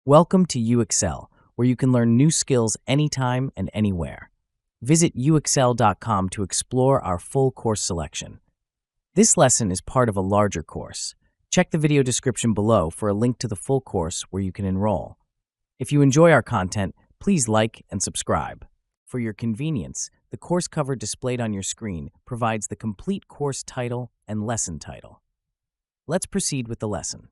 Welcome to UXL, where you can learn new skills anytime and anywhere. Visit uxl.com to explore our full course selection. This lesson is part of a larger course. Check the video description below for a link to the full course where you can enroll. If you enjoy our content, please like and subscribe. For your convenience, the course cover displayed on your screen provides the complete course title and lesson title. Let's proceed with the lesson.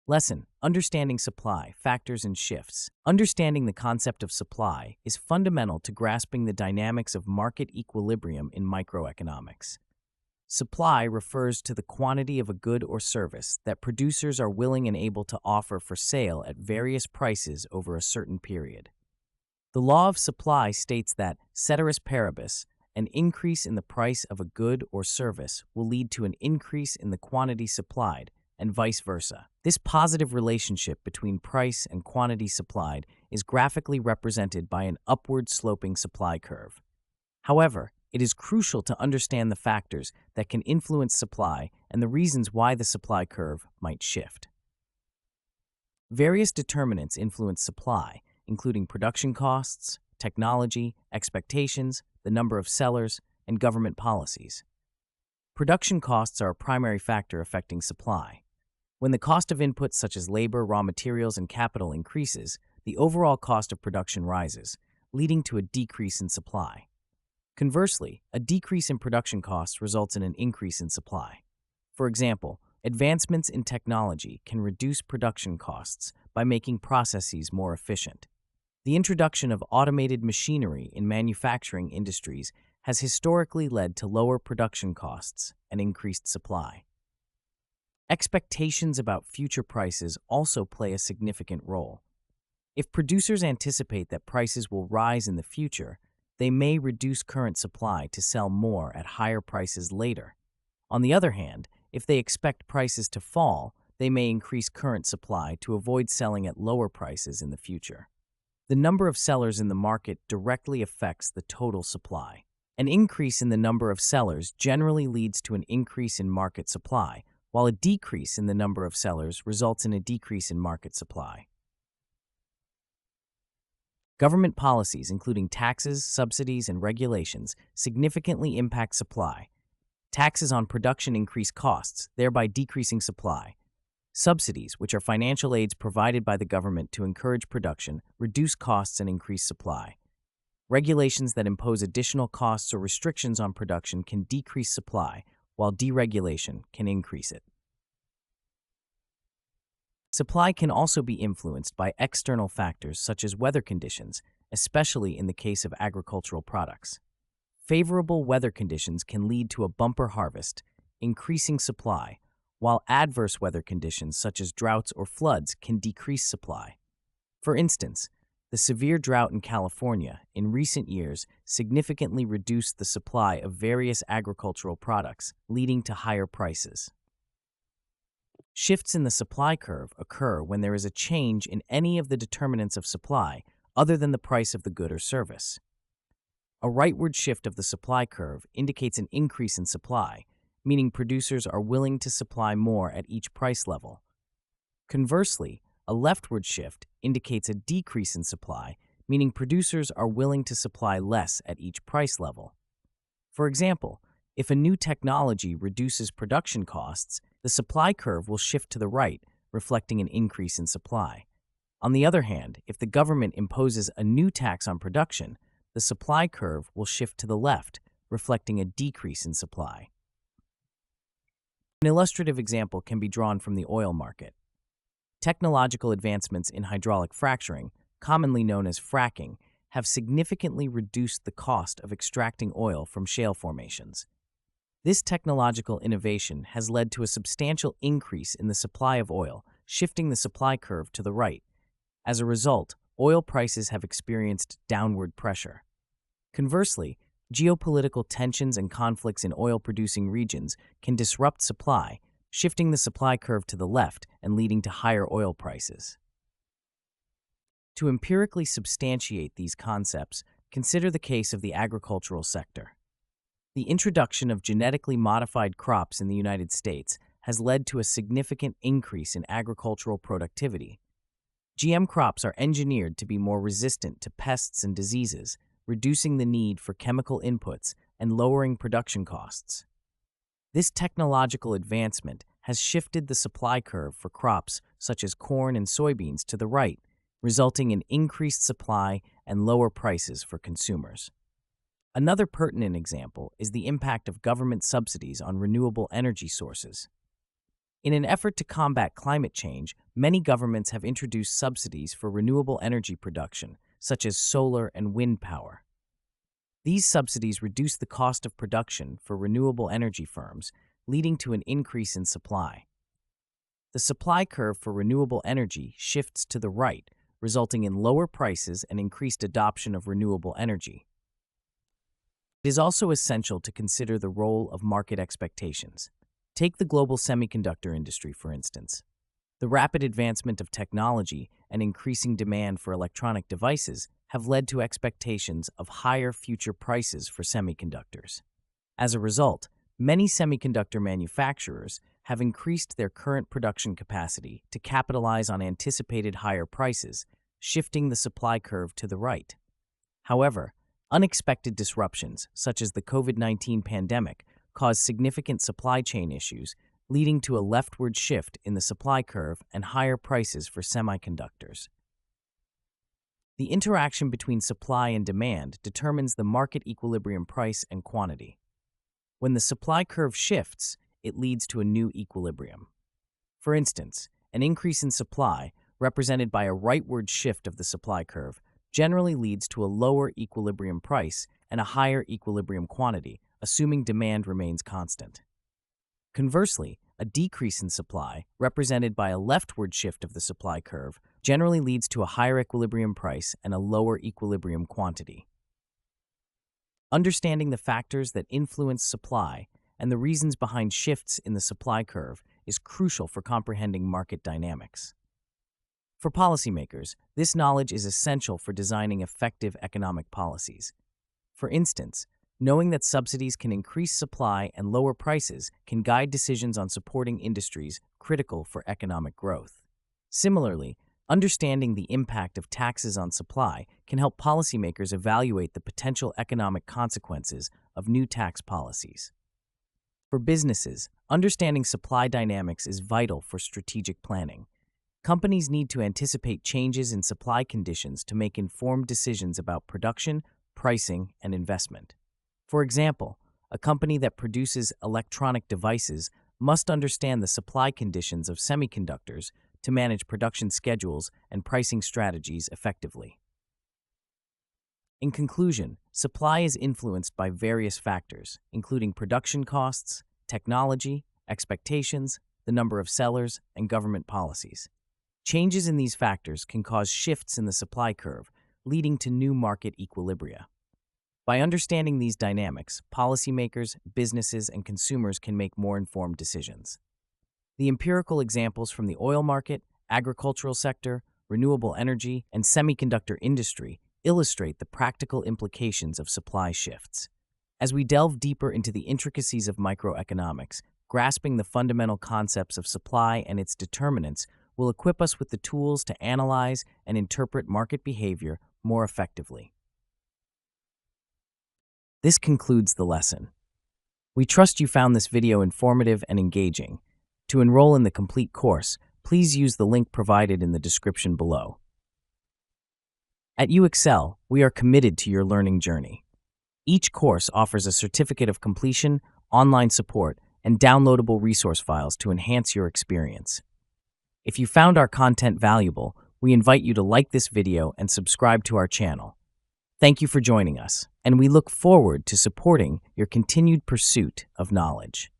Lesson: Understanding Supply, Factors and Shifts. Understanding the concept of supply is fundamental to grasping the dynamics of market equilibrium in microeconomics. Supply refers to the quantity of a good or service that producers are willing and able to offer for sale at various prices over a certain period. The law of supply states that, ceteris paribus, an increase in the price of a good or service will lead to an increase in the quantity supplied, and vice versa. This positive relationship between price and quantity supplied is graphically represented by an upward-sloping supply curve. However, it is crucial to understand the factors that can influence supply and the reasons why the supply curve might shift. Various determinants influence supply, including production costs, technology, expectations, the number of sellers, and government policies. Production costs are a primary factor affecting supply. When the cost of inputs such as labor, raw materials, and capital increases, the overall cost of production rises, leading to a decrease in supply. Conversely, a decrease in production costs results in an increase in supply. For example, advancements in technology can reduce production costs by making processes more efficient. The introduction of automated machinery in manufacturing industries has historically led to lower production costs and increased supply. Expectations about future prices also play a significant role. If producers anticipate that prices will rise in the future, they may reduce current supply to sell more at higher prices later. On the other hand, if they expect prices to fall, they may increase current supply to avoid selling at lower prices in the future. The number of sellers in the market directly affects the total supply. An increase in the number of sellers generally leads to an increase in market supply, while a decrease in the number of sellers results in a decrease in market supply. Government policies, including taxes, subsidies, and regulations, significantly impact supply. Taxes on production increase costs, thereby decreasing supply. Subsidies, which are financial aids provided by the government to encourage production, reduce costs and increase supply. Regulations that impose additional costs or restrictions on production can decrease supply, while deregulation can increase it. Supply can also be influenced by external factors such as weather conditions, especially in the case of agricultural products. Favorable weather conditions can lead to a bumper harvest, increasing supply, while adverse weather conditions such as droughts or floods can decrease supply. For instance, the severe drought in California in recent years significantly reduced the supply of various agricultural products, leading to higher prices. Shifts in the supply curve occur when there is a change in any of the determinants of supply other than the price of the good or service. A rightward shift of the supply curve indicates an increase in supply, meaning producers are willing to supply more at each price level. Conversely, a leftward shift indicates a decrease in supply, meaning producers are willing to supply less at each price level. For example, if a new technology reduces production costs, the supply curve will shift to the right, reflecting an increase in supply. On the other hand, if the government imposes a new tax on production, the supply curve will shift to the left, reflecting a decrease in supply. An illustrative example can be drawn from the oil market. Technological advancements in hydraulic fracturing, commonly known as fracking, have significantly reduced the cost of extracting oil from shale formations. This technological innovation has led to a substantial increase in the supply of oil, shifting the supply curve to the right. As a result, oil prices have experienced downward pressure. Conversely, geopolitical tensions and conflicts in oil-producing regions can disrupt supply, shifting the supply curve to the left and leading to higher oil prices. To empirically substantiate these concepts, consider the case of the agricultural sector. The introduction of genetically modified crops in the United States has led to a significant increase in agricultural productivity. GM crops are engineered to be more resistant to pests and diseases, reducing the need for chemical inputs and lowering production costs. This technological advancement has shifted the supply curve for crops such as corn and soybeans to the right, resulting in increased supply and lower prices for consumers. Another pertinent example is the impact of government subsidies on renewable energy sources. In an effort to combat climate change, many governments have introduced subsidies for renewable energy production, such as solar and wind power. These subsidies reduce the cost of production for renewable energy firms, leading to an increase in supply. The supply curve for renewable energy shifts to the right, resulting in lower prices and increased adoption of renewable energy. It is also essential to consider the role of market expectations. Take the global semiconductor industry, for instance. The rapid advancement of technology and increasing demand for electronic devices have led to expectations of higher future prices for semiconductors. As a result, many semiconductor manufacturers have increased their current production capacity to capitalize on anticipated higher prices, shifting the supply curve to the right. However, unexpected disruptions, such as the COVID-19 pandemic, caused significant supply chain issues, leading to a leftward shift in the supply curve and higher prices for semiconductors. The interaction between supply and demand determines the market equilibrium price and quantity. When the supply curve shifts, it leads to a new equilibrium. For instance, an increase in supply, represented by a rightward shift of the supply curve, generally leads to a lower equilibrium price and a higher equilibrium quantity, assuming demand remains constant. Conversely, a decrease in supply, represented by a leftward shift of the supply curve, generally leads to a higher equilibrium price and a lower equilibrium quantity. Understanding the factors that influence supply and the reasons behind shifts in the supply curve is crucial for comprehending market dynamics. For policymakers, this knowledge is essential for designing effective economic policies. For instance, knowing that subsidies can increase supply and lower prices can guide decisions on supporting industries critical for economic growth. Similarly, understanding the impact of taxes on supply can help policymakers evaluate the potential economic consequences of new tax policies. For businesses, understanding supply dynamics is vital for strategic planning. Companies need to anticipate changes in supply conditions to make informed decisions about production, pricing, and investment. For example, a company that produces electronic devices must understand the supply conditions of semiconductors to manage production schedules and pricing strategies effectively. In conclusion, supply is influenced by various factors, including production costs, technology, expectations, the number of sellers, and government policies. Changes in these factors can cause shifts in the supply curve, leading to new market equilibria. By understanding these dynamics, policymakers, businesses, and consumers can make more informed decisions. The empirical examples from the oil market, agricultural sector, renewable energy, and semiconductor industry illustrate the practical implications of supply shifts. As we delve deeper into the intricacies of microeconomics, grasping the fundamental concepts of supply and its determinants will equip us with the tools to analyze and interpret market behavior more effectively. This concludes the lesson. We trust you found this video informative and engaging. To enroll in the complete course, please use the link provided in the description below. At UExcel, we are committed to your learning journey. Each course offers a certificate of completion, online support, and downloadable resource files to enhance your experience. If you found our content valuable, we invite you to like this video and subscribe to our channel. Thank you for joining us, and we look forward to supporting your continued pursuit of knowledge.